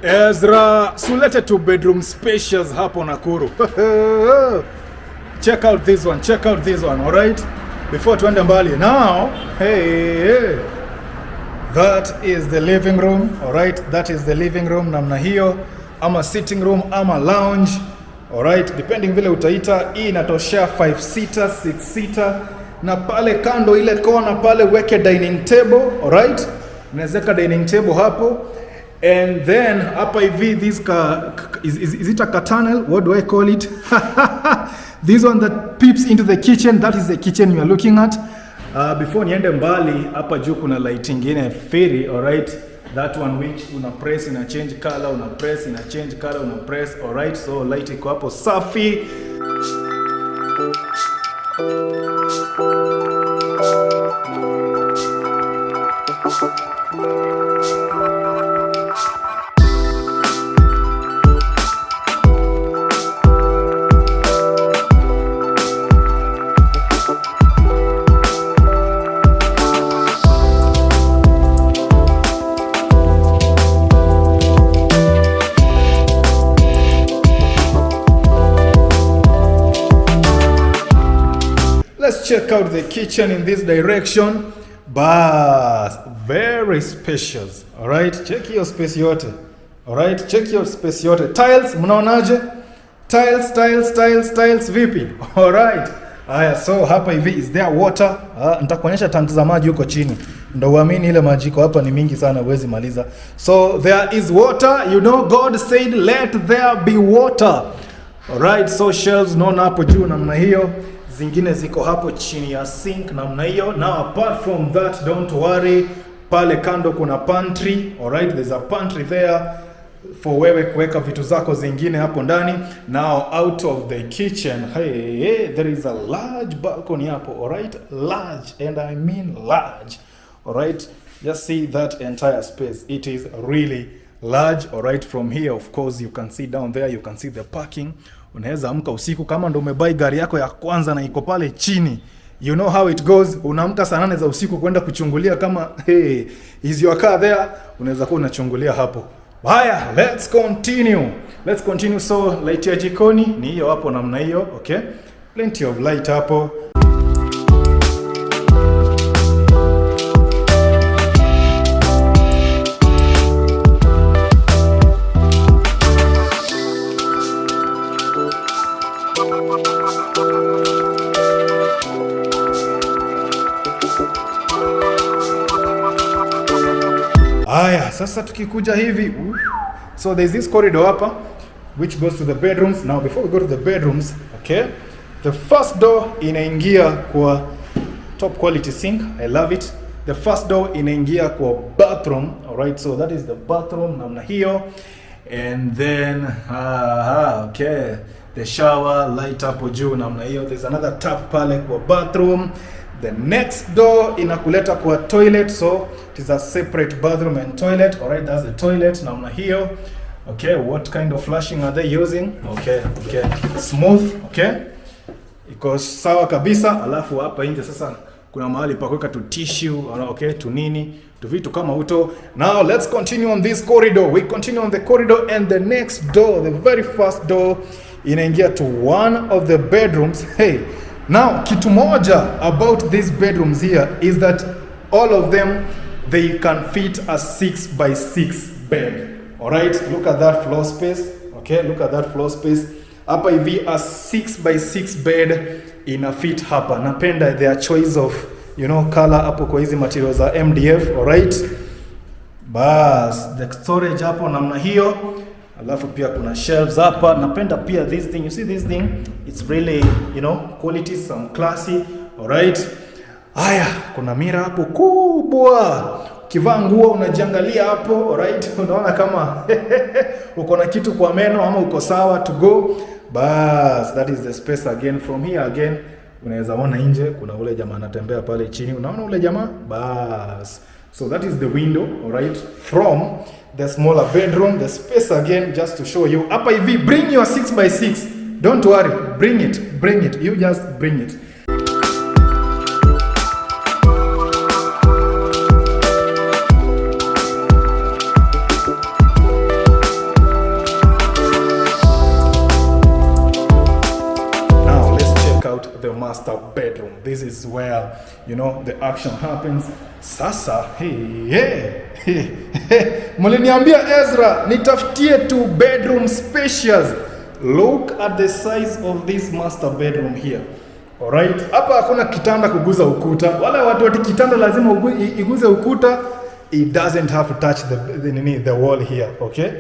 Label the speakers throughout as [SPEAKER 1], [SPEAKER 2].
[SPEAKER 1] EZRA, sulete 2-bedroom spacious hapo Nakuru. Check out this one, alright? Before tuende mbali. Now, hey, that is the living room, alright? That is the living room namna hiyo, ama sitting room, ama lounge, alright? Depending vile utaita, hii inatoshea 5-seater, 6-seater, na pale kando ile kona pale weke dining table, alright? Unaweka dining table hapo. And then hapa hivi this is it a tunnel? What do I call it? This one that peeps into the kitchen, that is the kitchen you are looking at. Before niende mbali, hapa juu kuna light ingine fairy, alright? That one which una press ina change color, una press ina change color, una press, alright? So light iko hapo safi. Let's check out the kitchen in this direction. But very spacious. Alright, check your space yote. Alright, check your space yote. Tiles, mnaonaje? Tiles vipi? Alright. Aya, so hapa hivi is there water? Nitakuonyesha tanki za maji huko chini. Ndio uamini ile maji iko hapa ni mingi sana huwezi maliza. So there is water. You know God said let there be water. Alright, so shelves naona hapo juu namna hiyo. Zingine ziko hapo chini ya sink namna hiyo. Now apart from that, don't worry, pale kando kuna pantry. Alright, there's a pantry there for wewe kuweka vitu zako zingine hapo ndani. Now out of the kitchen, hey, there is a large balcony hapo. Alright, large, and I mean large. Alright, just see that entire space. It is really large. Alright, from here of course you can see down there, you can see the parking. Unaweza amka usiku kama ndo umebai gari yako ya kwanza na iko pale chini. You know how it goes. Unaamka saa 8 za usiku kwenda kuchungulia kama hey, is your car there? Unaweza kuwa unachungulia hapo. Haya, let's continue. So light ya jikoni ni hiyo hapo namna hiyo, okay? Plenty of light hapo. Aya, sasa tukikuja hivi. So there's this corridor hapa which goes to the bedrooms. Now before we go to the bedrooms, okay? The first door inaingia kwa top quality sink. I love it. The first door inaingia kwa bathroom. Alright, so that is the bathroom namna hiyo. And then okay, the shower light hapo juu namna hiyo. There's another tap pale kwa bathroom. The next door inakuleta kwa toilet, so it is a separate bathroom and toilet. Alright, that's the toilet namna hiyo. Okay, what kind of flushing are they using? Okay, smooth, okay? Iko sawa kabisa. Alafu hapa nje sasa kuna mahali pa kuweka tu tissue, okay, tu nini, tu vitu kama uto. Now let's continue on this corridor. We continue on the corridor, and the next door, the very first door, inaingia to one of the bedrooms. Hey, now kitu moja about these bedrooms here is that all of them, they can fit a 6x6 bed. Alright, look at that floor space. Okay, look at that floor space. Hapa hivi a 6x6 bed ina fit hapa. Napenda their choice of color hapo kwa hizi materials za MDF, alright. Bas, the storage hapo namna hiyo. Alafu pia kuna shelves hapa. Napenda pia this thing. You see this thing? It's really, quality, some classy, alright. Haya, kuna mira hapo kubwa. Kivaa nguo unajiangalia hapo, alright. Unaona kama uko na kitu kwa meno ama uko sawa to go. Bas, that is the space again. From here again, unaweza ona nje kuna ule jamaa anatembea pale chini. Unaona ule jamaa? Bas. So that is the window, alright, from the smaller bedroom. The space again, just to show you. Hapa hivi, bring your 6x6. Don't worry, bring it. You just bring it. The master bedroom. This is where the action happens. Sasa muliniambia Ezra nitafutie 2 bedroom spacious. Look at the size of this master bedroom here. Alright, hapa hakuna kitanda kuguza ukuta. Wala watu kitanda lazima iguze ukuta. It doesn't have to touch the wall here, okay?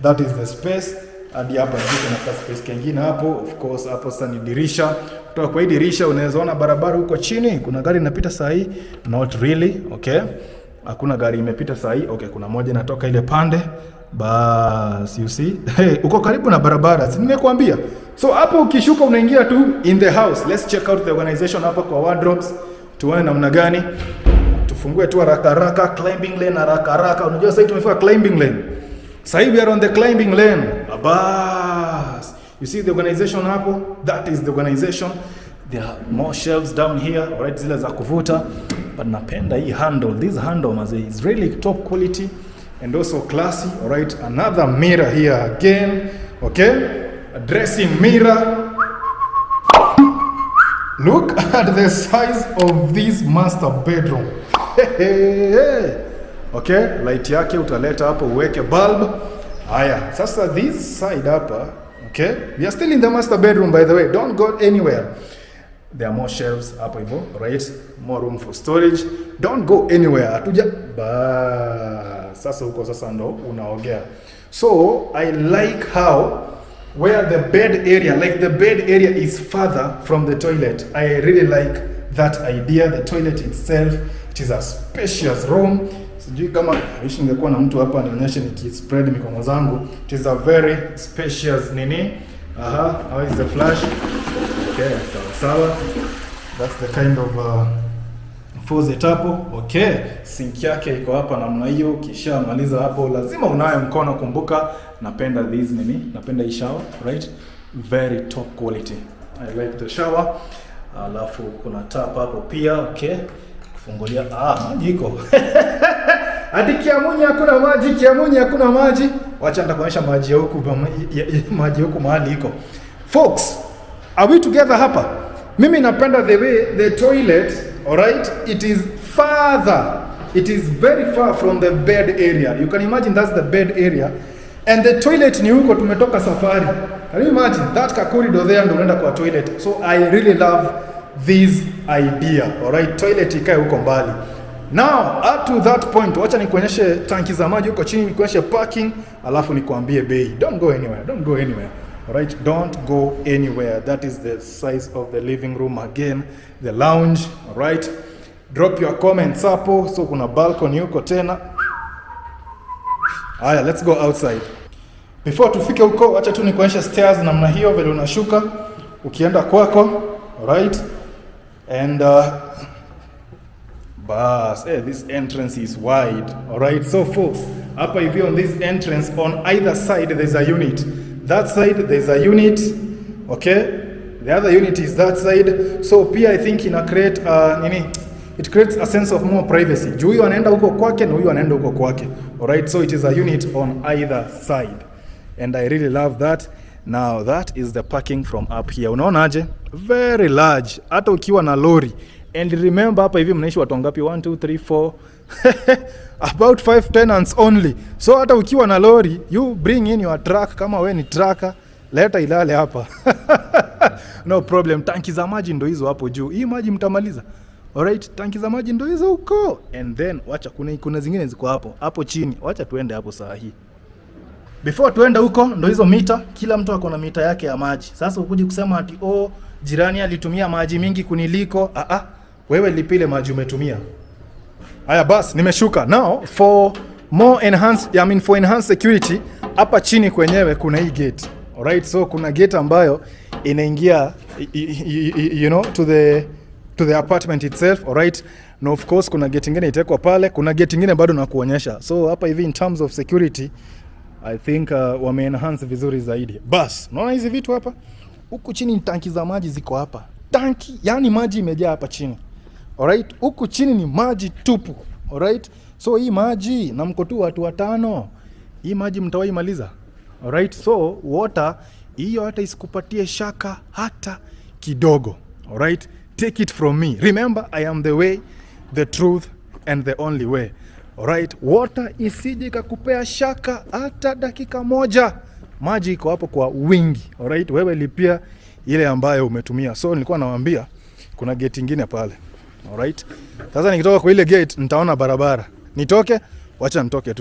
[SPEAKER 1] That is the space. Hadi hapa kuna space kingine hapo. Of course hapo sasa ni dirisha. Kutoka kwa hii dirisha unaweza ona barabara huko chini. Kuna gari inapita saa hii? Not really, okay? Hakuna gari imepita saa hii. Okay, kuna moja inatoka ile pande. Bas, you see? Uko karibu na barabara. Si nimekuambia. So hapo ukishuka unaingia tu in the house. Let's check out the organization hapa kwa wardrobes. Tuone namna gani. Tufungue tu haraka climbing lane haraka. Unajua sasa tumefika climbing lane. Sasa we are on the climbing lane. Abas. You see the organization hapo? That is the organization. There are more shelves down here. Alright, zile za kuvuta. But napenda hii handle. This handle is really top quality and also classy. Alright, another mirror here again. Okay? A dressing mirror. Look at the size of this master bedroom. Okay, light yake utaleta hapo uweke bulb. Haya, sasa this side hapa, okay? We are still in the master bedroom by the way. Don't go anywhere. There are more shelves hapo hivyo, right? More room for storage. Don't go anywhere. Atuja sasa huko sasa ndo unaogea. So, I like how where the bed area is further from the toilet. I really like that idea. The toilet itself, it is a spacious room. Sijui kama ningekuwa na mtu hapa nionyeshe nikispread mikono zangu. It is a very spacious nini. How is the flash? Okay, sawa. That's the kind of faucet hapo. Okay, sink yake iko hapa namna hiyo. Kisha maliza hapo lazima unawe mkono, kumbuka. Napenda this nini? Napenda hii shower, right? Very top quality. I like the shower. Alafu kuna tap hapo pia, okay? Kufungulia maji iko. Hadi Kiamunyi hakuna maji. Wacha nitakuonyesha maji ya huku mahali iko. Folks, are we together hapa? Mimi napenda the way the toilet, alright, it is very far from the bed area. You can imagine that's the bed area. And the toilet ni huko tumetoka safari. Can you imagine that corridor there ndo unaenda kwa toilet? So I really love this idea. Alright, toilet ikae huko mbali. Now, up to that point, wacha nikuonyeshe tanki za maji huko chini, nikuonyeshe parking, alafu nikuambie bei. Don't go anywhere. Alright, don't go anywhere. That is the size of the living room again, the lounge, alright? Drop your comments hapo. So kuna balcony huko tena. Haya, let's go outside. Before tufike huko, wacha tu nikuonyeshe stairs namna hiyo vile unashuka ukienda kwako, alright? And this entrance is wide. Alright, so folks, hapa hivi on this entrance, on either side there's a unit. That side there's a unit, okay? The other unit is that side. So pia I think create it creates a sense of more privacy. Juu huyu anaenda huko kwake na huyu anaenda huko kwake. Alright, so it is a unit on either side. And I really love that. Now that is the parking from up here. Unaonaje? Very large. Hata ukiwa na lori. And remember hapa hivi mnaishi watu ngapi? 1 2 3 4 about 5 tenants only. So hata ukiwa na lori, you bring in your truck kama we ni trucker, leta ilale hapa. No problem. Tanki za maji ndo hizo hapo juu. Hii maji mtamaliza. Alright, tanki za maji ndo hizo huko. And then wacha kuna zingine ziko hapo chini. Wacha tuende hapo saa hii. Before tuende huko ndo hizo mita, kila mtu ako na mita yake ya maji. Sasa ukuje kusema ati jirani alitumia maji mingi kuniliko, wewe lipile maji umetumia. Haya bas, nimeshuka. Now for enhanced security, hapa chini kwenyewe kuna hii gate. Alright, so kuna gate ambayo inaingia to the apartment itself. Alright, no, of course kuna gate nyingine itekwa pale, kuna gate nyingine bado nakuonyesha. So hapa hivi in terms of security I think wame enhance vizuri zaidi. Bas, unaona hizi vitu hapa? Huku chini tanki za maji ziko hapa. Tanki, yani maji imejaa hapa chini. Alright, huku chini ni maji tupu. Alright, so hii maji na mko tu watu 5. Hii maji mtawahi maliza. Alright, so water hiyo hata isikupatie shaka hata kidogo. Alright, take it from me. Remember, I am the way, the truth and the only way. Alright, water isije kakupea shaka hata dakika moja. Maji iko hapo kwa wingi. Alright, wewe lipia ile ambayo umetumia. So nilikuwa nawaambia kuna gate nyingine pale. Alright, sasa nikitoka kwa ile gate nitaona barabara. Nitoke? Wacha nitoke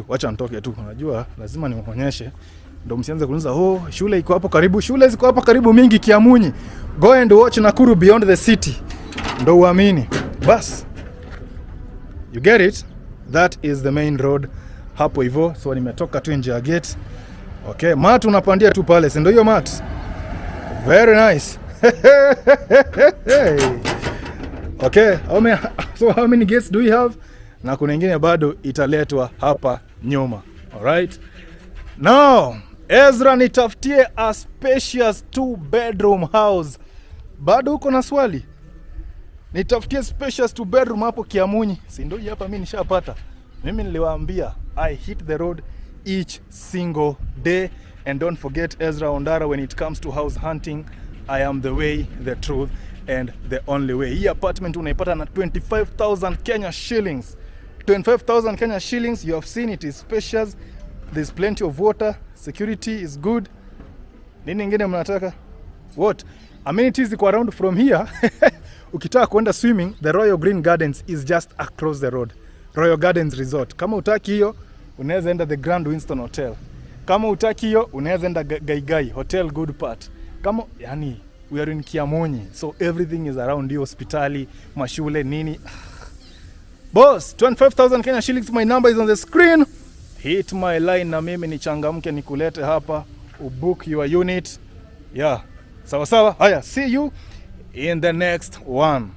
[SPEAKER 1] tu. Unajua lazima niwaonyeshe. Ndio msianze kuuliza, shule iko hapo karibu. Shule ziko hapo karibu mingi Kiamunyi. Go and watch Nakuru beyond the city. Ndio uamini. Bas. You get it? That is the main road hapo hivyo. So nimetoka tu nje ya gate. Okay, mat unapandia tu pale. Si ndio hiyo mat? Very nice. Okay, how many gates do we have? Na kuna nyingine bado italetwa hapa nyuma. Alright. Now, Ezra nitafutie a spacious 2-bedroom house. Bado uko na swali? Nitafutie spacious 2-bedroom hapo Kiamunyi. Si ndio hapa mimi nishapata. Mimi niliwaambia I hit the road each single day, and don't forget Ezra ONDARA, when it comes to house hunting, I am the way, the truth and the only way. Hii apartment unaipata na 25,000 Kenya shillings. 25,000 Kenya shillings, you have seen it is spacious. There's plenty of water, security is good. Nini ngine mnataka? What? Amenities iko around from here. Ukitaka kwenda swimming, the Royal Green Gardens is just across the road. Royal Gardens Resort. Kama utaki hiyo, unaweza enda the Grand Winston Hotel. Kama utaki hiyo, unaweza enda Gaigai Hotel Good Part. Kama we are in Kiamunyi, so everything is around you, hospitali, mashule, nini. Boss, 25,000 Kenya shillings, my number is on the screen. Hit my line na mimi nichangamke nikulete hapa, ubook your unit. Yeah, sawa sawa. Haya, see you in the next one.